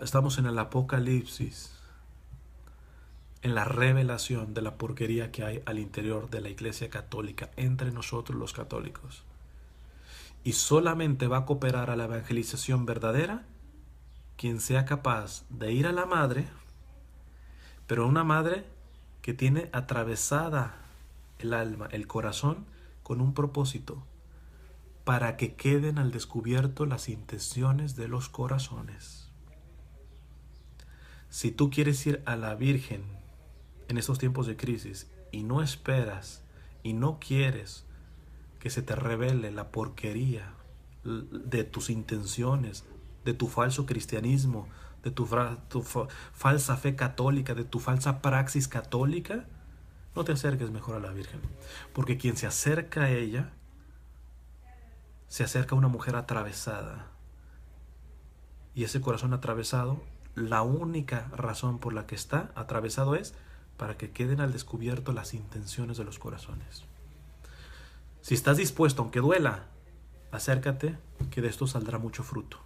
Estamos en el Apocalipsis, en la revelación de la porquería que hay al interior de la Iglesia Católica, entre nosotros los católicos. Y solamente va a cooperar a la evangelización verdadera quien sea capaz de ir a la madre, pero una madre que tiene atravesada el alma, el corazón, con un propósito, para que queden al descubierto las intenciones de los corazones. Si tú quieres ir a la Virgen en estos tiempos de crisis y no esperas y no quieres que se te revele la porquería de tus intenciones, de tu falso cristianismo, de tu falsa fe católica, de tu falsa praxis católica, no te acerques mejor a la Virgen. Porque quien se acerca a ella, se acerca a una mujer atravesada. Y ese corazón atravesado, la única razón por la que está atravesado es para que queden al descubierto las intenciones de los corazones. Si estás dispuesto, aunque duela, acércate, que de esto saldrá mucho fruto.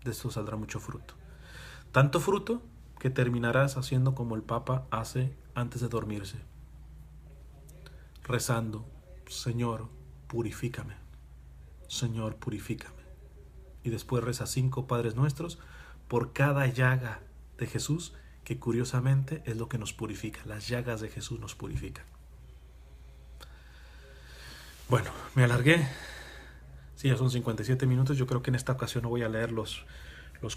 De esto saldrá mucho fruto. Tanto fruto que terminarás haciendo como el Papa hace antes de dormirse. Rezando, Señor, purifícame. Señor, purifícame. Y después reza 5 Padres Nuestros por cada llaga de Jesús, que curiosamente es lo que nos purifica. Las llagas de Jesús nos purifican. Bueno, me alargué. Sí, ya son 57 minutos. Yo creo que en esta ocasión no voy a leer los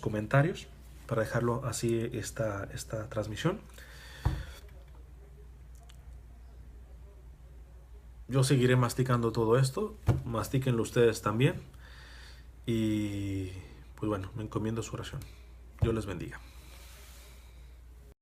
comentarios para dejarlo así esta transmisión. Yo seguiré masticando todo esto. Mastíquenlo ustedes también. Y pues bueno, me encomiendo su oración. Dios les bendiga.